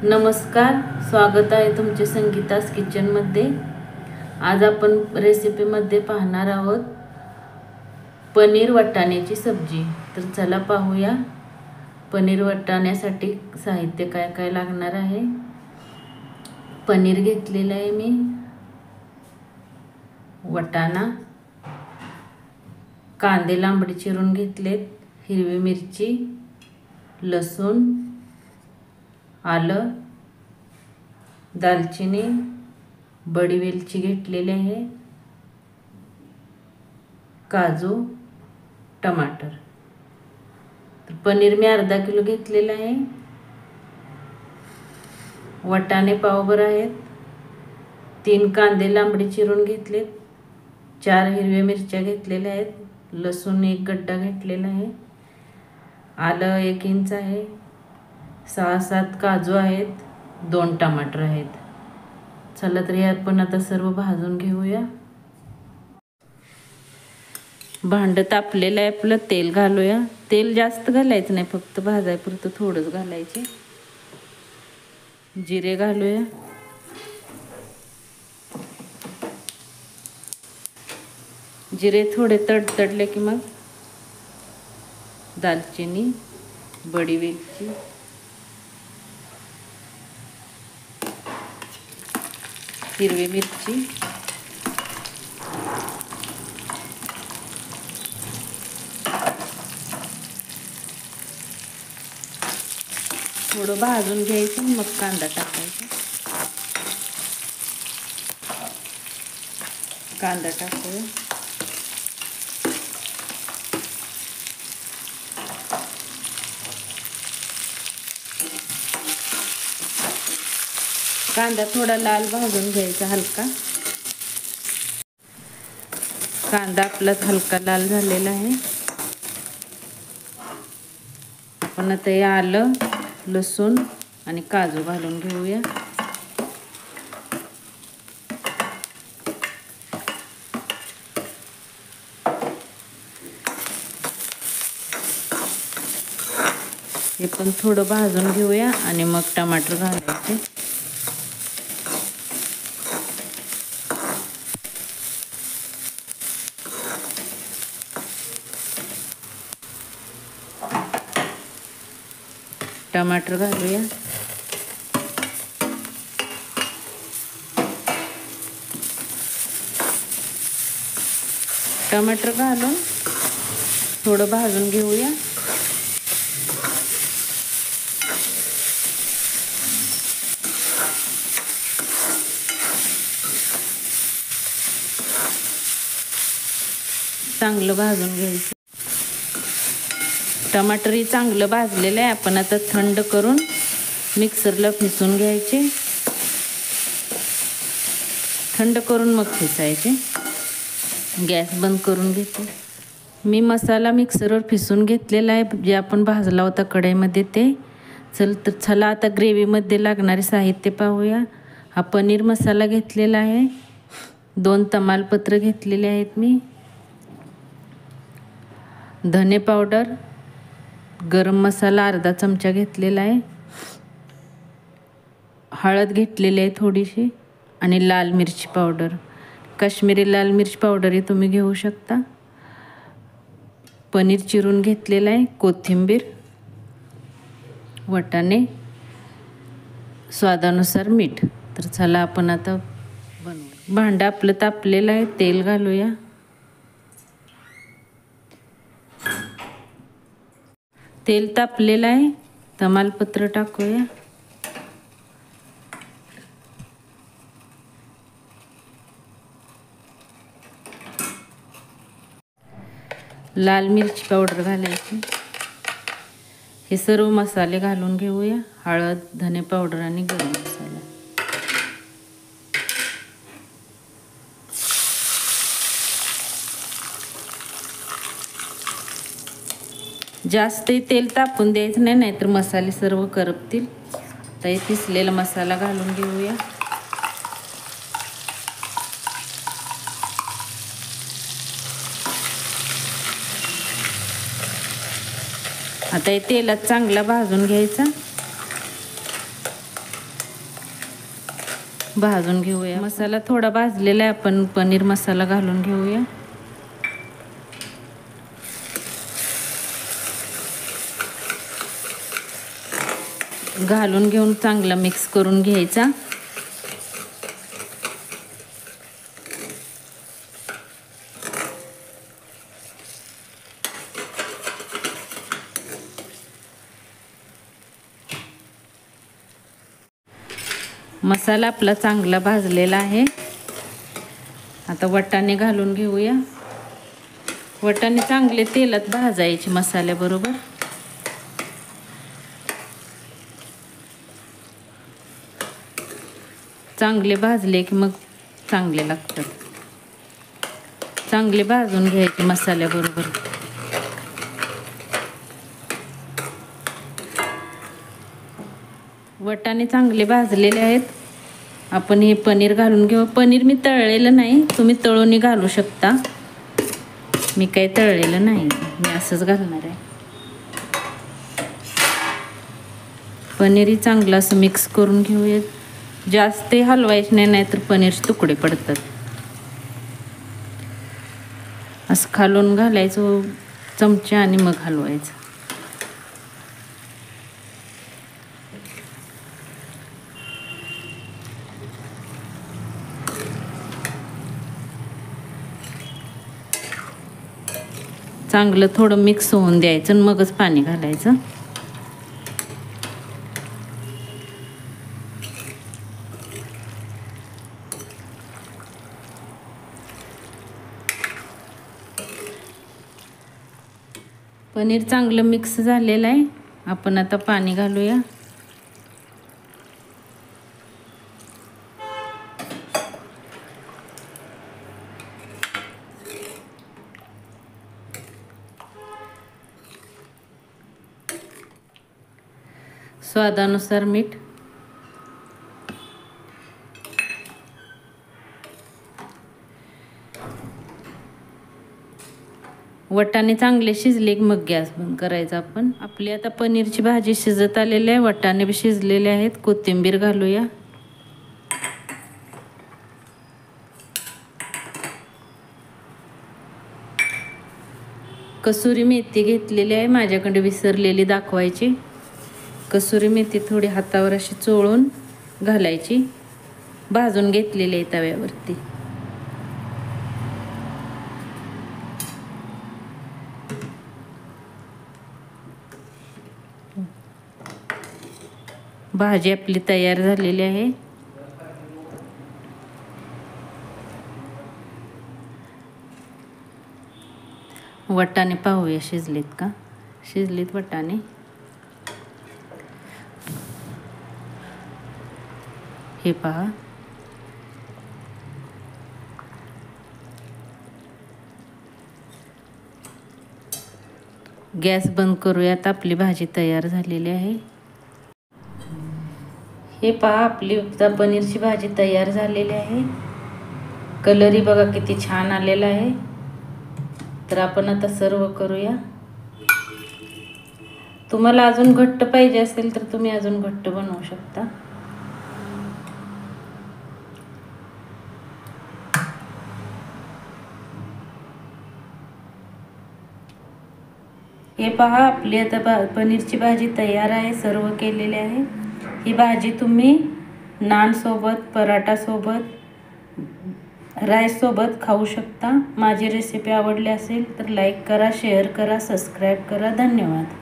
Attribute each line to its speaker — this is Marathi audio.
Speaker 1: नमस्कार, स्वागत आहे तुमचे संगीतास किचनमध्ये। आज आपण रेसिपीमध्ये पाहणार आहोत पनीर वाटाण्याची सब्जी। तर चला पाहूया पनीर वाटाण्यासाठी साहित्य काय काय लागणार आहे। पनीर घेतलेलं आहे मी, वाटाणा, कांदे लांबडे चिरून घेतलेत, हिरवी मिरची, लसूण, आलं, दालचिनी, बडी वेलची घेतलेली आहे, काजू, टमाटर। तर पनीर मी अर्धा किलो घेतलेलं आहे। वाटाणे पावभर आहेत, 3 कांदे लांबडे चिरून घेतलेत, 4 हिरव्या मिरच्या घेतलेल्या आहेत, लसूण 1 गड्डा घेतलेला आहे, आलं 1 इंच आहे, 6-7 काजू आहेत, 2 टमाटर आहेत। चला तर हे आपण आता सर्व भाजून घेऊया। भांड तापलेलं आहे आपलं, तेल घालूया। तेल जास्त घालायचं नाही, फक्त भाजायपुरतं थोडंच घालायचे। जिरे घालूया, जिरे थोडे तडतडले की मग दालचिनी, बडी वेलची, हिरवी मिरची, थोडं भाजून घ्यायचं, मग कांदा टाकायचा। कांदा टाकूया, कांदा थोडा लाल भाजून घ्यायचा हलका। कांदा आपला हलका लाल झालेला आहे। आपण आता हे आलं, लसूण आणि काजू घालून घेऊया। हे पण थोडं भाजून घेऊया आणि मग टमाटर घालायचे। टमाटर घालूया, टमाटर घालून थोडं भाजून घेऊया। चांगलं भाजून घ्यायचं। टमाटरही चांगलं भाजलेलं आहे। आपण आता थंड करून मिक्सरला फिसून घ्यायचे। थंड करून मग फिसायचे। गॅस बंद करून घेते। मी मसाला मिक्सरवर फिसून घेतलेला आहे, जे आपण भाजला होता कढईमध्ये ते। चला आता ग्रेव्हीमध्ये लागणारे साहित्य पाहूया। हा पनीर मसाला घेतलेला आहे, 2 तमालपत्र घेतलेले आहेत मी, धने पावडर, गरम मसाला अर्धा चमचा घेतलेला आहे, हळद घेतलेली आहे थोडीशी, आणि लाल मिरची पावडर, काश्मीरी लाल मिरची पावडर तुम्ही घेऊ शकता। पनीर चिरून घेतलेलं आहे, कोथिंबीर, वाटाणे, स्वादानुसार मीठ। तर चला आपण आता बनवू। भांडं आपलं तापलेलं आहे, तेल घालूया। तेल तापलेलं आहे, तमालपत्र टाकूया, लाल मिरची पावडर घालायची। हे सर्व मसाले घालून घेऊया, हळद, धने पावडर आणि गरम मसाला। जास्त तेल तापून द्यायचं नाही, नाहीतर मसाले सर्व करपतील। तर हे पिसलेला मसाला घालून घेऊया। आता हे तेलात चांगला भाजून घ्यायचा। भाजून घेऊया। मसाला थोडा भाजलेला आहे, आपण पनीर मसाला घालून घेऊया। घालून घेऊन चांगला मिक्स करून घ्यायचा। मसाला आपला चांगला भाजलेला आहे। आता वाटाणे घालून घेऊया। वाटाणे चांगले तेलात भाजायचे मसाल्याबरोबर। चांगले भाजले की मग चांगले लागतात। चांगले भाजून घ्यायचे मसाल्याबरोबर। वाटाणे चांगले भाजलेले आहेत। आपण हे पनीर घालून घेऊ। पनीर मी तळलेलं नाही, तुम्ही तळून घालू शकता। मी काही तळलेलं नाही, मी असंच घालणार आहे। पनीर चांगलं असं मिक्स करून घेऊयात। जास्त हलवायचे नाही, नाहीतर पनीरचे तुकडे पडतात। असं खालून घालायचं चमचा आणि मग हलवायचं। चांगलं थोडं मिक्स होऊन द्यायचं आणि मगच पाणी घालायचं। पनीर चांगलं मिक्स झालेलं आहे। आपण आता पाणी घालूया। स्वादानुसार मीठ। वाटाणे चांगले शिजले की मग गॅस बंद करायचा आपण। आपली आता पनीरची भाजी शिजत आलेली आहे, वाटाणे बी शिजलेले आहेत। कोथिंबीर घालूया। कसुरी मेथी घेतलेली आहे, माझ्याकडे विसरलेली दाखवायची। कसुरी मेथी थोडी हातावर अशी चोळून घालायची। भाजून घेतलेली आहे तव्यावरती। भाजी आपली तयार झालेली आहे। वाटाणे पाहूया शिजलेत का। शिजलेत वाटाणे। हे पहा। गॅस बंद करूयात। आपली भाजी तयार झालेली आहे। हे पहा, आपली पनीरची भाजी तयार झालेली आहे। कलरही बघा किती छान आलेला आहे। तर आपण आता सर्व करूया। तुम्हाला अजून घट्ट पाहिजे असेल तर तुम्ही अजून घट्ट बनवू शकता। हे पहा, आपली आता पनीरची भाजी तयार आहे। सर्व केलेले आहे। ही भाजी तुम्ही नान सोबत, पराठा सोबत, राईस सोबत खाऊ शकता। माझी रेसिपी आवडली असेल तर लाईक करा, शेअर करा, सबस्क्राईब करा। धन्यवाद।